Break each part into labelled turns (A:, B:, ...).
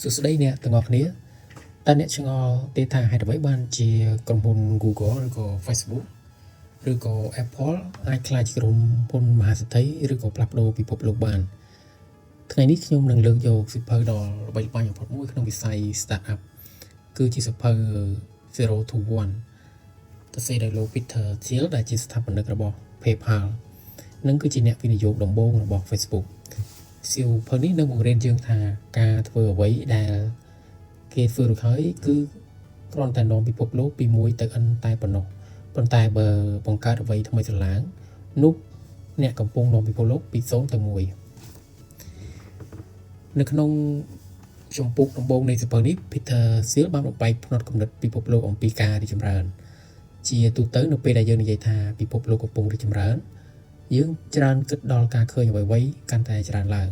A: សួស្តីអ្នកទាំងអស់គ្នាតើអ្នកឆ្ងល់ទេថាហេតុអ្វីបានជាក្រុមហ៊ុន Google ឬក៏ Facebook ឬក៏ Apple អាចក្លាយជាក្រុមហ៊ុនមហាសេដ្ឋីឬក៏ផ្លាស់ប្ដូរពិភពលោកបានថ្ងៃនេះខ្ញុំនឹងលើកយកសៀវភៅដ៏ល្បីល្បាញបំផុតមួយក្នុងវិស័យ Startup គឺជាសៀវភៅ Zero to One ទៅសេដោយលោក Peter Thiel ដែលជាស្ថាបនិករបស់ PayPal និងគឺជាអ្នកវិនិយោគដំបូងរបស់ Facebookសៀវភៅនេះនឹងបង្រៀនយើងថាការធ្វើអ្វីដែលគេធ្វើរួចហើយគឺគ្រាន់តែនាំពិភពលោកពី1ទៅ n តែប៉ុណ្ណោះប៉ុន្តែបើបង្កើតអ្វីថ្មីស្រឡាងនោះអ្នកកំពុងនាំពិភពលោកពី0ទៅ1នៅក្នុងជំពូកដំបូងនៃសៀវភៅនេះ Peter Thiel បានបំបែកផ្នត់គំនិតពិភពលោកអំពីការរីកចម្រើនជាទូទៅនៅពេលដែលយើងនិយាយថាពិភពលោកកំពុងរីកចម្រើនយើងច្រើនគិតដល់ការឃើញអ្វីៗកាន់តែច្រើនឡើង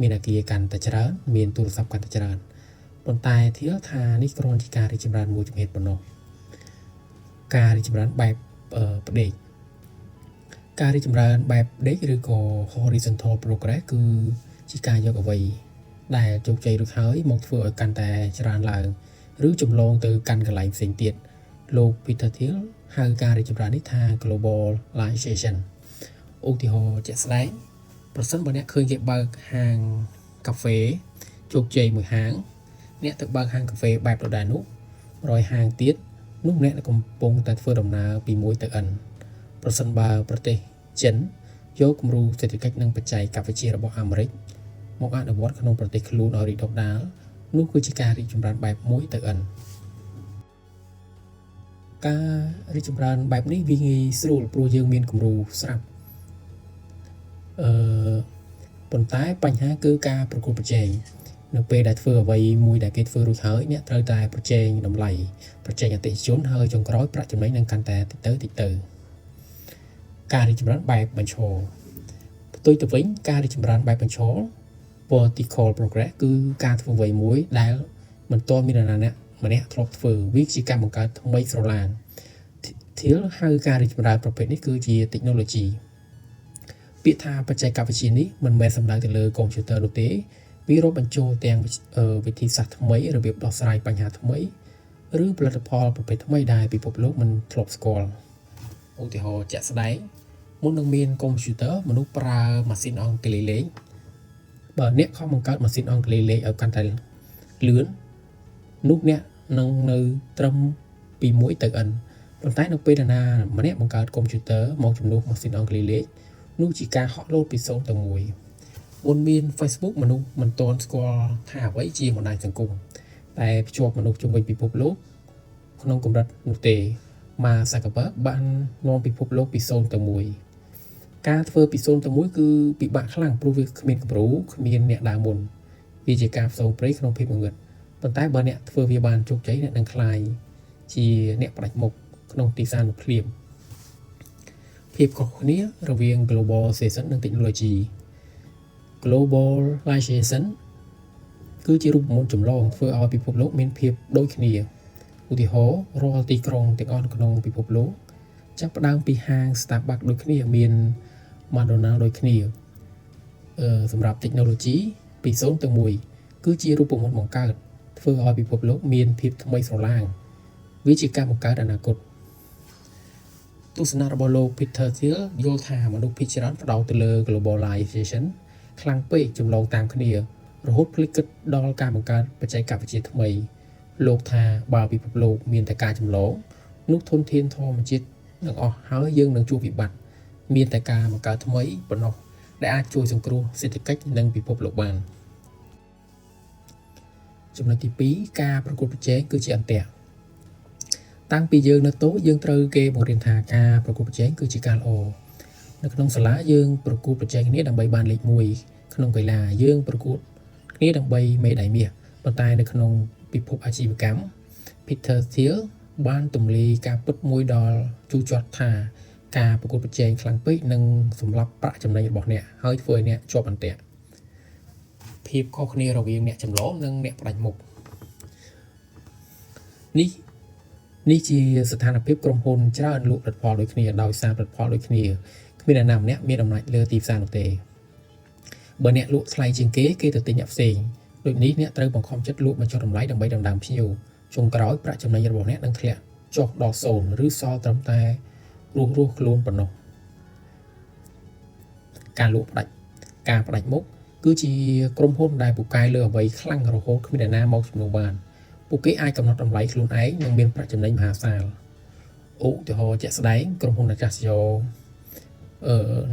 A: មានអគារកាន់តែច្រើនមានទូរស័ព្ទកាន់តែច្រើនប៉ុន្តែធាលថានេះគ្រាន់ជាការរីកចម្រើនមួយជំហានប៉ុណ្ណោះការរីកចម្រើនបែបផ្ដេកការរីកចម្រើនបែបផ្ដេកឬក៏ horizontal progress គឺជាការយកអ្វីដែលជោគជ័យរួចហើយមកធ្វើឲ្យកាន់តែច្រើនឡើងឬចម្លងទៅកាន់កន្លែងផ្សេងទៀតលោក Peter Thiel ហៅការរីកចម្រើននេះថា globalization ឧទាហរណ៍ជាក់ស្ដែងប្រសិនបើអ្នកឃើញគេបើកហាងកាហ្វេជោគជ័យមួយហាងអ្នកទៅបើកហាងកាហ្វេបែបដដែលនោះ100ហាងទៀតនោះអ្នកកំពុងតែធ្វើដំណើរពី1ទៅ n ប្រសិនបើប្រទេសចិនយកគំរូសេដ្ឋកិច្ចនិងបច្ចេកវិទ្យារបស់អាមេរិកមកអនុវត្តក្នុងប្រទេសខ្លួនឲ្យរីកដុះដាលនោះគឺជាការរីកចម្រើនបែប1ទៅ n ការរីកចម្រើនបែបនេះវាងាយស្រួលព្រោះយើងមានគំរូស្រាប់ប៉ុន្តែបញ្ហាគឺការប្រកួតប្រជែងនៅពេលដែលធ្វើអ្វីមួយដែលគេធ្វើរួចហើយអ្នកត្រូវតែប្រជែងតម្លៃប្រជែងអតិថិជនហើយចុងក្រោយប្រាក់ចំណេញនឹងកាន់តែតិចទៅការរីកចម្រើនបែបបញ្ឈរផ្ទុយទៅវិញការរីកចម្រើនបែបបញ្ឈរ vertical progress គឺការធ្វើអ្វីមួយដែលមិនទាន់មាននរណាម្នាក់ធ្លាប់ធ្វើវាជាការបង្កើតថ្មីស្រឡាងThiel ហៅការរីកចម្រើនប្រភេទនេះគឺជា technologyពាក្យថាបច្ចេកវិទ្យានេះមិនមែនសំដៅទៅលើកុំព្យូទ័រនោះទេវារាប់បញ្ចូលទាំងវិធីសាស្ត្រថ្មីរបៀបដោះស្រាយបញ្ហាថ្មីឬផលិតផលប្រភេទថ្មីដែលពិភពលោកមិនធ្លាប់ស្គាល់ឧទាហរណ៍ជាក់ស្ដែងមុននឹងមានកុំព្យូទ័រមនុស្សប្រើម៉ាស៊ីនអង់គ្លេសលេខបើអ្នកខំបង្កើតម៉ាស៊ីនអង់គ្លេសលេខឲ្យកាន់តែលឿននោះអ្នកនឹងនៅត្រឹមពី1ទៅ n ប៉ុន្តែនៅពេលណាម្នាក់បង្កើតកុំព្យូទ័រមកជំនួសម៉ាស៊ីនអង់គ្លេសលេខនោះជាការហក់លោតពី0ទៅ1មុនមាន Facebook មនុស្សមិនទាន់ស្គាល់ថាអ្វីជាបណ្ដាញសង្គមតែភ្ជាប់មនុស្សជុំវិញពិភពលោកក្នុងកម្រិតនោះទេ Mark Zuckerberg បាននាំពិភពលោកពី0ទៅ1ការធ្វើពី0ទៅ1គឺពិបាកខ្លាំងព្រោះវាគ្មានគំរូគ្មានអ្នកដើរមុនវាជាការផ្សងព្រេងក្នុងភាពងងឹតប៉ុន្តែបើអ្នកធ្វើវាបានជោគជ័យអ្នកនឹងក្លាយជាអ្នកផ្ដាច់មុខក្នុងទីផ្សារនោះភ្លាមភាពខុសគ្នារវាង globalization និង technology globalization គឺជារូបមន្តចម្លងធ្វើឲ្យពិភពលោកមានភាពដូចគ្នាឧទាហរណ៍រាល់ទីក្រុងទាំងអស់ក្នុងពិភពលោកចាប់ផ្ដើមពីហាង Starbucks ដូចគ្នាមាន McDonald's ដូចគ្នាសម្រាប់ technology ពី0ទៅ1គឺជារូបមន្តបង្កើតធ្វើឲ្យពិភពលោកមានភាពថ្មីស្រឡាងវាជាការបង្កើតអនាគតទស្សនៈរបស់លោក Peter Thiel យល់ថាមនុស្សភាគច្រើនផ្ដោតទៅលើ globalization ខ្លាំងពេកចម្លងតាមគ្នារហូតភ្លេចគិតដល់ការបង្កើតបច្ចេកវិទ្យាថ្មីលោកថាបើពិភពលោកមានតែការចម្លងនោះធនធានធម្មជាតិនឹងអស់ហើយយើងនឹងជួបវិបត្តិមានតែការបង្កើតថ្មីប៉ុណ្ណោះដែលអាចជួយសង្គ្រោះសេដ្ឋកិច្ចនិងពិភពលោកបានចំណុចទី2ការប្រកួតប្រជែងគឺជាអន្ទាក់តាំងពីយើងនៅតូចយើងត្រូវគេបង្រៀនថាការប្រកួតប្រជែងគឺជាការល្អនៅក្នុងសាលាយើងប្រកួតប្រជែងគ្នាដើម្បីបានលេខ1ក្នុងកីឡាយើងប្រកួតគ្នាដើម្បីមេដាយមាសប៉ុន្តែនៅក្នុងពិភពអាជីវកម្ម Peter Thiel បានទម្លាយការពិតមួយដល់ជូរចត់ថាការប្រកួតប្រជែងខ្លាំងពេកនឹងសម្លាប់ប្រាក់ចំណេញរបស់អ្នកហើយធ្វើឲ្យអ្នកជាប់អន្ទាក់ភាពខុសគ្នារវាងអ្នកចម្លងនិងអ្នកផ្ដាច់មុខនេះជាស្ថានភាពក្រុមហ៊ុនច្រើនលក់ផលិតផលដូចគ្នាដោយសារផលិតផលដូចគ្នាគ្មានអ្នកណាម្នាក់មានអំណាចលើទីផ្សារនោះទេបើអ្នកលក់ថ្លៃជាងគេទៅទិញអ្នកផ្សេង ដូចនេះអ្នកត្រូវបង្ខំចិត្តលក់បញ្ចុះតម្លៃដើម្បីដណ្ដើមភ្ញៀវចុងក្រោយប្រាក់ចំណេញរបស់អ្នកនឹងធ្លាក់ចុះដល់0ឬសល់ត្រឹមតែរស់ខ្លួនប៉ុណ្ណោះការលក់ផ្ដាច់ការផ្ដាច់មុខគឺជាក្រុមហ៊ុនដែលពូកែលើអ្វីខ្លាំងរហូតគ្មានអ្នកណាមកជំនួសបានពួកគេអាចកំណត់តម្លៃខ្លួនឯងនិងមានប្រាក់ចំណេញមហាសាលឧទាហរណ៍ជាក់ស្ដែងក្រុមហ៊ុនអាកាសចរ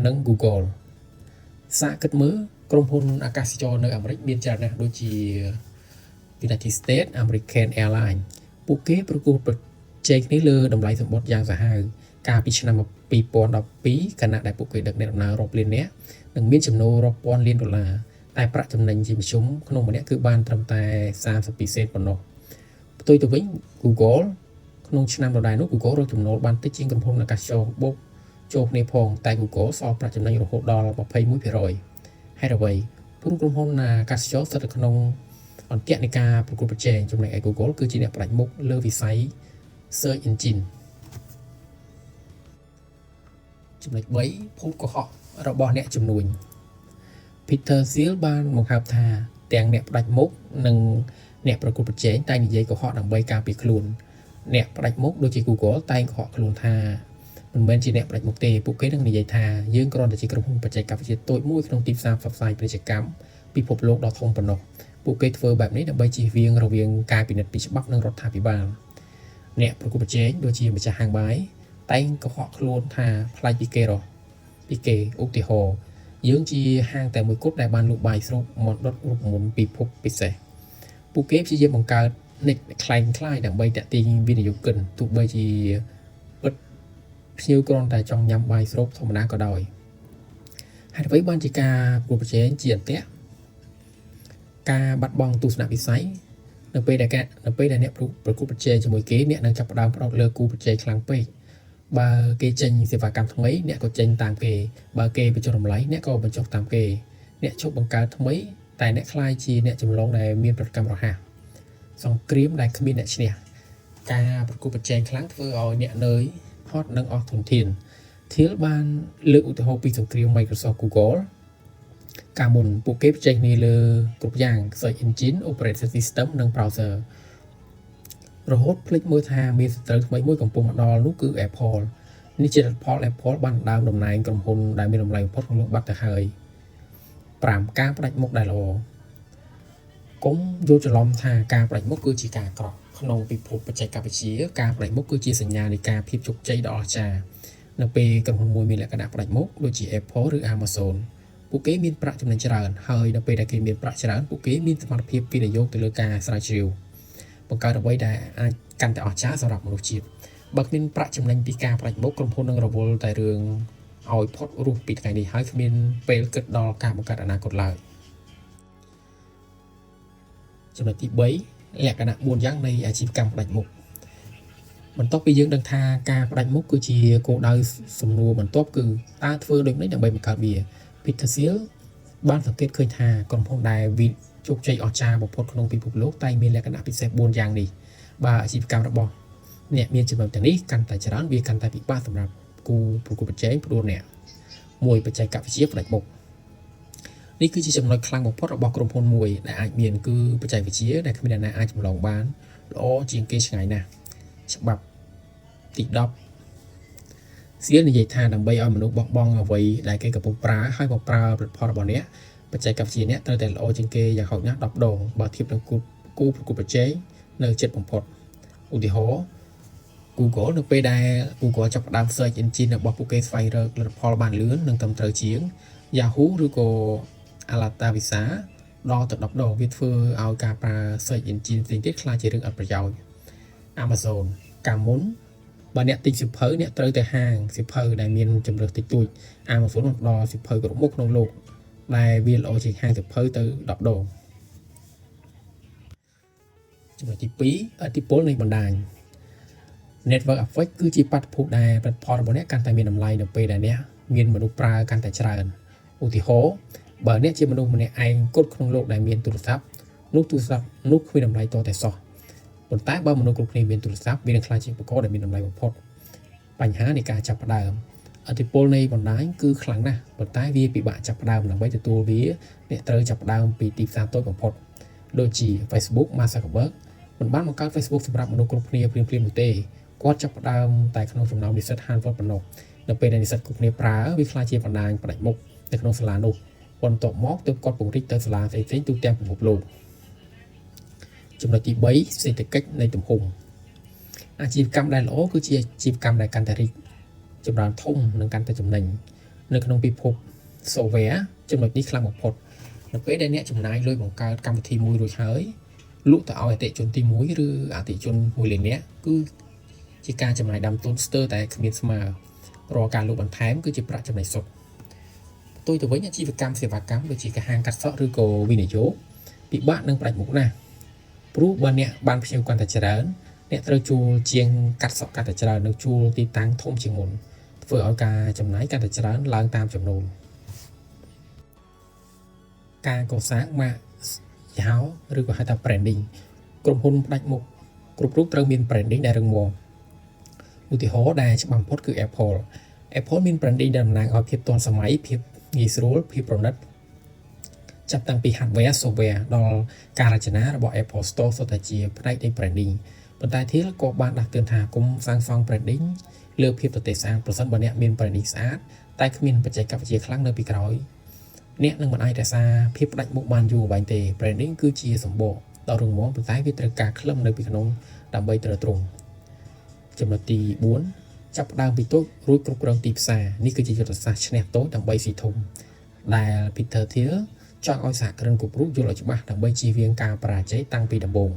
A: និង Google សាកគិតមើលក្រុមហ៊ុនអាកាសចរនៅអាមេរិកមានច្រើនណាស់ដូចជា United States American Airlines ពួកគេប្រកួតប្រជែងគ្នាលើតម្លៃសម្បត្តិយ៉ាងសាហាវកាលពីឆ្នាំ2012ខណៈដែលពួកគេដឹកអ្នកដំណើររាប់លាននាក់និងមានចំណូលរាប់ពាន់លានដុល្លារតែប្រាក់ចំណេញជាមធ្យមក្នុងម្នាក់គឺបានត្រឹមតែ32សេនប៉ុណ្ណោះផ្ទុយទៅវិញ Google ក្នុងឆ្នាំដដែលនោះ Google រកចំណូលបានតិចជាងក្រុមហ៊ុនអាកាសចរបូកចូលគ្នាផងតែ Google សល់ប្រាក់ចំណេញរហូតដល់ 21% ហេតុអ្វីព្រោះក្រុមហ៊ុនអាកាសចរស្ថិតនៅក្នុងអន្ទាក់នៃការប្រកួតប្រជែងចំណែកឯ Google គឺជាអ្នកផ្ដាច់មុខលើវិស័យ Search Engine ចំណុច3ភូតកុហករបស់អ្នកជំនួញ Peter Thiel បានបង្ហើបថាទាំងអ្នកផ្ដាច់មុខនិងអ្នកប្រកួតប្រជែងតែងនិយាយកុហកដើម្បីការពារខ្លួនអ្នកផ្ដាច់មុខដូចជា Google តែងកុហកខ្លួនថាមិនមែនជាអ្នកផ្ដាច់មុខទេពួកគេនឹងនិយាយថាយើងគ្រាន់តែជាក្រុមហ៊ុនបច្ចេកវិទ្យាតូចមួយក្នុងទីផ្សារផ្សព្វផ្សាយពាណិជ្ជកម្មពិភពលោកដ៏ធំប៉ុណ្ណោះពួកគេធ្វើបែបនេះដើម្បីជៀសវាងរវាងការពិនិត្យពីច្បាប់និងរដ្ឋាភិបាលអ្នកប្រកួតប្រជែងដូចជាម្ចាស់ហាងបាយតែងកុហកខ្លួនថាប្លែកពីគេឧទាហរណ៍យើងជាហាងតែមួយគត់ដែលបានលក់បាយស្រូបមកដុតរូបមន្តពិភពពិសេសពួកគេព្យាយាមបង្កើតនិចខ្លាំងខ្លាយដើម្បីតាក់ទាញវិនិយោគិនទោះបីជាពិតភ្ញៀវគ្រាន់តែចង់ញ៉ាំបាយស្រូបធម្មតាក៏ដោយហេតុអ្វីបានជាការប្រកួតប្រជែងជាអន្ទាក់ការបាត់បង់ទស្សនវិស័យនៅពេលដែលអ្នកប្រកួតប្រជែងជាមួយគេអ្នកនឹងចាប់ផ្ដើមផ្ដោតលើគូប្រជែងខ្លាំងពេកបើគេចេញសេវាកម្មថ្មីអ្នកក៏ចេញតាមគេបើគេបញ្ចុះតម្លៃអ្នកក៏បញ្ចុះតាមគេអ្នកឈប់បង្កើតថ្មីតែអ្នកខ្លាយជាអ្នកចម្លងដែលមានប្រតិកម្មរហ័សសង្គ្រាមដែលគ្មានអ្នកឈ្នះការប្រកួតប្រជែងខ្លាំងធ្វើឲ្យអ្នកនឿយហត់និងអស់ធនធាន Thiel បានលើកឧទាហរណ៍ពីសង្គ្រាម Microsoft Google កាលមុនពួកគេប្រជែងគ្នាលើគ្រប់យ៉ាង Search Engine Operating System និង Browser រហូតភ្លេចមើលថាមានសត្រូវថ្មីមួយកំពុងមកដល់នោះគឺ Apple នេះជាផល Apple បានដើមតំណែងក្រុមហ៊ុនដែលមានតម្លៃបំផុតក្នុងលោកបាត់ទៅហើយ5ការផ្ដាច់មុខដែលល្អកុំយល់ច្រឡំថាការផ្ដាច់មុខគឺជាការអាក្រក់ក្នុងពិភពបច្ចេកវិទ្យាការផ្ដាច់មុខគឺជាសញ្ញានៃការភាពជោគជ័យដ៏អស្ចារ្យនៅពេលក្រុមហ៊ុនមួយមានលក្ខណៈផ្ដាច់មុខដូចជា Apple ឬ Amazon ពួកគេមានប្រាក់ចំណេញច្រើនហើយនៅពេលដែលគេមានប្រាក់ច្រើនពួកគេមានសមត្ថភាពវិនិយោគទៅលើការស្រាវជ្រាវបង្កើតអ្វីដែលអាចកាន់តែអស្ចារ្យសម្រាប់មនុស្សជាតិបើគ្មានប្រាក់ចំណេញពីការផ្ដាច់មុខក្រុមហ៊ុននឹងរវល់តែរឿងឲ្យផុតរស់ពីថ្ងៃនេះហើយគ្មានពេលគិតដល់ការបង្កើតអនាគតឡើយចំណុចទី3លក្ខណៈ4យ៉ាងនៃអាជីវកម្មផ្ដាច់មុខបន្ទាប់ពីយើងដឹងថាការផ្ដាច់មុខគឺជាគោលដៅសំណួរបន្ទាប់គឺតើធ្វើដូចម្តេចដើម្បីបង្កើតវា Peter Thiel បានសង្កេតឃើញថាក្រុមហ៊ុនដែលជោគជ័យអស្ចារ្យបំផុតក្នុងពិភពលោកតែមានលក្ខណៈពិសេស4យ៉ាងនេះបើអាជីវកម្មរបស់អ្នកមានចំណុចទាំងនេះកាន់តែច្រើនវាកាន់តែពិបាកសម្រាប់គូប្រកួតប្រជែងផ្ដួលអ្នក1បច្ចេកវិទ្យាផ្ដាច់មុខនេះគឺជាចំណុចខ្លាំងបំផុតរបស់ក្រុមហ៊ុនមួយដែលអាចមានគឺបច្ចេកវិទ្យាដែលគ្មានអ្នកណាអាចចម្លងបានល្អជាងគេឆ្ងាយណាស់ច្បាប់ទី10សៀលនិយាយថាដើម្បីឲ្យមនុស្សបោះបង់អ្វីដែលគេកំពុងប្រើហើយមកប្រើផលិតផលរបស់អ្នកបច្ចេកវិទ្យាអ្នកត្រូវតែល្អជាងគេយ៉ាងហោចណាស់10ដងបើធៀបនឹងគូប្រកួតប្រជែងនៅជិតបំផុតឧទាហរណ៍ Google នៅពេលដែល Google ចាប់ផ្ដើម Search Engine របស់ពួកគេស្វែងរកលទ្ធផលបានលឿននិងត្រឹមត្រូវជាង Yahoo ឬក៏ Altavista ដល់ទៅ10ដងវាធ្វើឲ្យការប្រើ Search Engine ផ្សេងទៀតខ្លាចជារឿងអត់ប្រយោជន៍ Amazon កាលមុនបើអ្នកទិញសៀវភៅអ្នកត្រូវទៅហាងសៀវភៅដែលមានជម្រើសតិចតួច Amazon ផ្ដល់សៀវភៅគ្រប់មុខក្នុងលោកដែលវាល្អជាងហាងសៀវភៅទៅ10ដងចំណុចទី2ឥទ្ធិពលនៃបណ្ដាញ Network Effect គឺជាបាតុភូតដែលផលិតផលរបស់អ្នកកាន់តែមានតម្លៃនៅពេលដែលអ្នកមានមនុស្សប្រើកាន់តែច្រើនឧទាហរណ៍បើអ្នកជាមនុស្សម្នាក់ឯងគត់ក្នុងលោកដែលមានទូរស័ព្ទនោះគ្មានតម្លៃតតែសោះប៉ុន្តែបើមនុស្សគ្រប់គ្នាមានទូរស័ព្ទវានឹងក្លាយជាឧបករណ៍ដែលមានតម្លៃបំផុតបញ្ហានៃការចាប់ផ្ដើមឥទ្ធិពលនៃបណ្ដាញគឺខ្លាំងណាស់ប៉ុន្តែវាពិបាកចាប់ផ្ដើមដើម្បីទទួលវាអ្នកត្រូវចាប់ផ្ដើមពីទីផ្សារតូចបំផុត ដូចជា Facebook Mark Zuckerberg មិនបានបង្កើត Facebook សម្រាប់មនុស្សគ្រប់គ្នាព្រាមៗនោះទេគាត់ចាប់ផ្ដើមតែក្នុងចំណោមនិស្សិត Harvard ប៉ុណ្ណោះនៅពេលដែលនិស្សិតគ្រប់គ្នាប្រើវាខ្លាចជាបណ្ដាញផ្ដាច់មុខនៅក្នុងសាលានោះបន្ទាប់មកទើបគាត់ពង្រីកទៅសាលាផ្សេងៗទូទាំងពិភពលោកចំណុចទី3សេដ្ឋកិច្ចនៃទំហំអាជីវកម្មដែលល្អគឺជាអាជីវកម្មដែលកាន់តែរីកចម្រើនធំនិងកាន់តែចំណេញនៅក្នុងពិភព software ចំណុចនេះខ្លាំងបំផុតនៅពេលដែលអ្នកចំណាយលុយបង្កើតកម្មវិធីមួយរួចហើយលក់ទៅឲ្យអតិថិជនទី1ឬអតិថិជន1លាននាក់គឺជាការចំណាយដើមទុនស្ទើរតែគ្មានស្មើរាល់ការលក់បន្ថែមគឺជាប្រាក់ចំណេញសុទ្ធផ្ទុយទៅវិញអាជីវកម្មសេវាកម្មដូចជាការហាងកាត់សក់ឬក៏វិនិយោគពិបាកនឹងផ្ដាច់មុខណាស់ព្រោះបើអ្នកបានភ្ញៀវកាន់តែច្រើនអ្នកត្រូវជួលជាងកាត់សក់កាន់តែច្រើននិងជួលទីតាំងធំជាងមុនធ្វើឲ្យការចំណាយកាន់តែច្រើនឡើងតាមចំនួនការកសាងម៉ាកយហោឬក៏ហៅថា branding ក្រុមហ៊ុនផ្ដាច់មុខគ្រប់រូបត្រូវមាន branding ដែលរឹងមាំឧទាហរណ៍ដែលច្បាស់បំផុតគឺ Apple មាន branding ដែលតំណាងឲ្យភាពទាន់សម័យភាពងាយស្រួលភាពប្រណិតចាប់តាំងពី hardware software ដល់ការរចនារបស់ Apple Store សុទ្ធតែជាផ្នែកនៃ branding ប៉ុន្តែទៀតក៏បានដាស់តឿនថាគុំសាងសង់ branding លើភាពប្រទេសស្អាតប្រសិនបើអ្នកមាន branding ស្អាតតែគ្មានបច្ចេកវិទ្យាខ្លាំងនៅពីក្រោយអ្នកនឹងមិនអាចរក្សាភាពផ្ដាច់មុខបានយូរអង្វែងទេ branding គឺជាសម្បកដ៏រឹងមាំប៉ុន្តែវាត្រូវការខ្លឹមនៅពីក្នុងដើម្បីត្រូវទ្រង់ចំណុចទី4ចាប់ផ្ដើមពីតូចរួចគ្រប់គ្រងទីផ្សារនេះគឺជាយុទ្ធសាស្ត្រឈ្នះតូចដើម្បីស៊ីធំដែល Peter Thiel ចង់ឲ្យសហគ្រិនគ្រប់រូបយល់ឲ្យច្បាស់ដើម្បីជៀសវាងការបរាជ័យតាំងពីដំបូង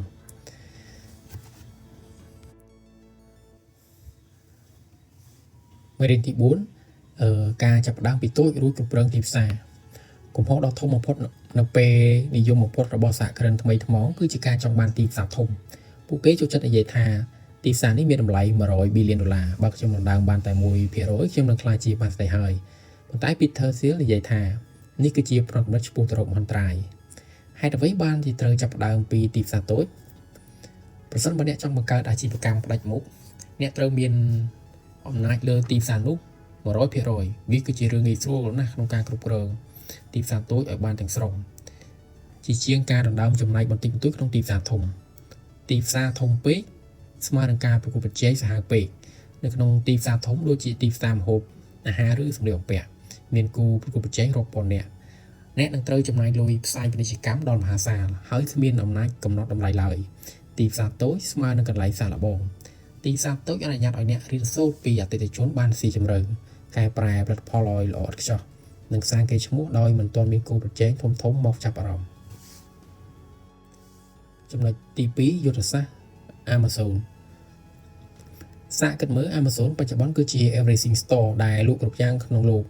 A: មេរៀនទី4ការចាប់ផ្ដើមពីតូចរួចគ្រប់គ្រងទីផ្សារកំហុសដ៏ធំបំផុតនៅពេលនិយមបំផុតរបស់សហគ្រិនថ្មីថ្មោងគឺជាការចង់បានទីផ្សារធំពួកគេចូលចិត្តនិយាយថាទីផ្សារនេះមានតម្លៃ100 billionដុល្លារបើខ្ញុំដណ្ដើមបានតែ 1% ខ្ញុំនឹងក្លាយជាបានស្ដីហើយប៉ុន្តែ Peter Thiel និយាយថានេះគឺជាប្រវត្តិឆ្ពោះទៅរកមហន្តរាយហេតុអ្វីបានជាត្រូវចាប់ផ្ដើមពីទីផ្សារតូចប្រសិនបើអ្នកចង់បង្កើតអាជីវកម្មផ្ដាច់មុខអ្នកត្រូវមានអំណាចលើទីផ្សារនោះ 100% វាគឺជារឿងងាយស្រួលណាស់ក្នុងការគ្រប់គ្រងទីផ្សារតូចឲ្យបានទាំងស្រុងជាជាងការដណ្ដើមចំណាយបន្តិចបន្តួចក្នុងទីផ្សារធំទីផ្សារធំពេកស្មើនឹងការប្រកួតប្រជែងសាហាវពេកនៅក្នុងទីផ្សារធំដូចជាទីផ្សារម្ហូបអាហារឬសម្លៀកបំពាក់មានគូប្រកួតប្រជែងរាប់ពាន់អ្នកនឹងត្រូវចំណាយលុយផ្សាយពាណិជ្ជកម្មដល់មហាសាលហើយគ្មានអំណាចកំណត់តម្លៃឡើយទីផ្សារតូចស្មើនឹងកន្លែងសាកល្បងទីផ្សារតូចអនុញ្ញាតឲ្យអ្នករៀនសូត្រពីអតិថិជនបានស៊ីជម្រៅកែប្រែផលិតផលឲ្យល្អឥតខ្ចោះនិងសាងកេរ្តិ៍ឈ្មោះដោយមិនទាន់មានគូប្រជែងធំមកចាប់អារម្មណ៍ចំណុចទី2យុទ្ធសាស្ត្រ Amazon សាកគិតមើល Amazon បច្ចុប្បន្នគឺជា everything store ដែលលក់គ្រប់យ៉ាងក្នុងលោក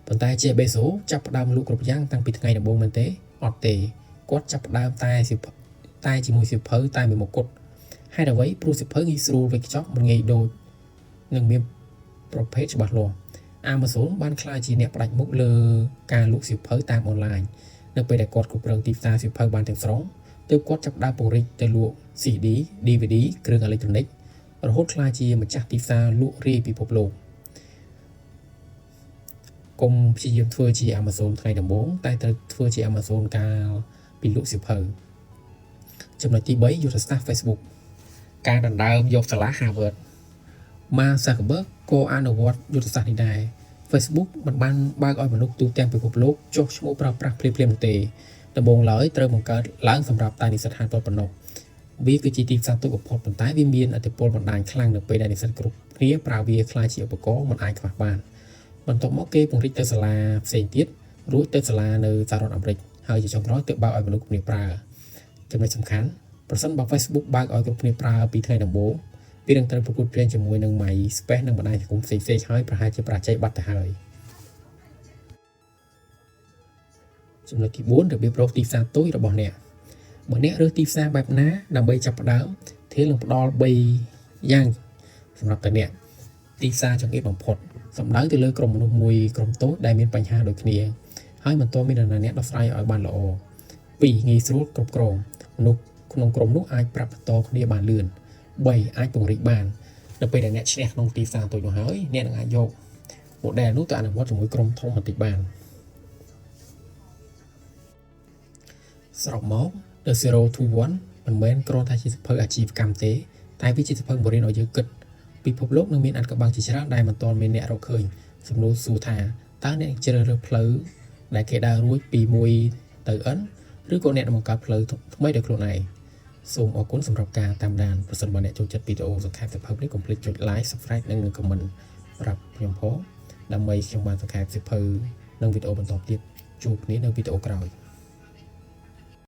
A: ប៉ុន្តែ Jeff Bezos ចាប់ផ្ដើមលក់គ្រប់យ៉ាងតាំងពីថ្ងៃដំបូងមែនទេអត់ទេគាត់ចាប់ផ្ដើមតែជាមួយសៀវភៅតែមួយមុខគត់ហេតុអ្វីព្រោះសៀវភៅងាយស្រួលវេចខ្ចប់មិនងាយដូចនិងមានប្រភេទច្បាស់លាស់ Amazon បានក្លាយជាអ្នកផ្ដាច់មុខលើការលក់សៀវភៅតាមអនឡាញនៅពេលដែលគាត់គ្រប់គ្រងទីផ្សារសៀវភៅបានទាំងស្រុងទើបគាត់ចាប់ផ្ដើមពង្រីកទៅលក់ CD DVD គ្រឿងអេឡិចត្រូនិករហូតក្លាយជាម្ចាស់ទីផ្សារលក់រាយពិភពលោកកុំព្យាយាមធ្វើជា Amazon ថ្ងៃដំបូងតែត្រូវធ្វើជា Amazon កាលពីលក់សៀវភៅចំណុចទី3យុទ្ធសាស្ត្រ Facebook ការដណ្ដើមយកសាលា Harvard Mark Zuckerberg ក៏អនុវត្តយុទ្ធសាស្ត្រនេះដែរ Facebook មិនបានបើកឲ្យមនុស្សទូទាំងពិភពលោកចុះឈ្មោះប្រើប្រាស់ភ្លាមៗនោះទេដំបូងឡើយត្រូវបង្កើតឡើងសម្រាប់តែនិស្សិត Harvard ប៉ុណ្ណោះវាគឺជាទីផ្សារទូបំផុតប៉ុន្តែវាមានឥទ្ធិពលបណ្ដាញខ្លាំងនៅពេលដែលនិស្សិតគ្រប់គ្នាប្រើវាខ្លាយជាឧបករណ៍មិនអាចខ្វះបានបន្ទាប់មកគេពង្រីកទៅសាលាផ្សេងទៀតរួចទៅសាលានៅសហរដ្ឋអាមេរិកហើយជាចុងក្រោយទើបបើកឲ្យមនុស្សគ្នាប្រើចំណុចសំខាន់ប្រសិនបើ Facebook បើកឲ្យគ្រប់គ្នាប្រើពីថ្ងៃដំបូងវានឹងត្រូវប្រកួតប្រជែងជាមួយនឹង MySpace និងបណ្ដាញសង្គមផ្សេងៗហើយប្រហែលជាប្រជែងបាត់ទៅហើយចំណុចទី4របៀបរកទីផ្សារតូចរបស់អ្នកបើអ្នករើសទីផ្សារបែបណាដើម្បីចាប់ផ្ដើមThielនឹងផ្ដល់3យ៉ាងសម្រាប់តែអ្នកទីផ្សារចង្អៀតបំផុតសំដៅទៅលើក្រុមមនុស្សមួយក្រុមតូចដែលមានបញ្ហាដូចគ្នាហើយមិនទាន់មាននរណាអ្នកដោះស្រាយឲ្យបានល្អ2ងាយស្រួលគ្រប់គ្រងមនុស្សក្នុងក្រុមនោះអាចប្រាប់បន្តគ្នាបានលឿន3អាចពង្រីកបាននៅពេលដែលអ្នកឈ្នះក្នុងទីផ្សារតូចនោះហើយអ្នកនឹងអាចយក model នោះទៅអនុវត្តជាមួយក្រុមធំបន្តិចបានសរុបមក The 0 to 1មិនមែនគ្រាន់តែជាសភៅអាជីវកម្មទេតែវាជាសភៅបង្រៀនឲ្យយើងគិតពិភពលោកនឹងមានអត្ថកបាំងជាច្រើនដែលមិនទាន់មានអ្នករកឃើញសំណួរសួរថាតើអ្នកជ្រើសរើសផ្លូវដែលគេដើររួចពី1ទៅ n ឬក៏អ្នកបង្កើតផ្លូវថ្មីដោយខ្លួនឯងសូមអរគុណសម្រាប់ការតាមដានប្រសិនបើអ្នកចូលចិត្តវីដេអូសង្ខេបសភៅនេះកុំភ្លេចចុច like subscribe និង comment ប្រាប់ខ្ញុំផងដើម្បីខ្ញុំបានសង្ខេបសភៅនិងវីដេអូបន្តទៀតជួបគ្នានៅវីដេអូក្រោយ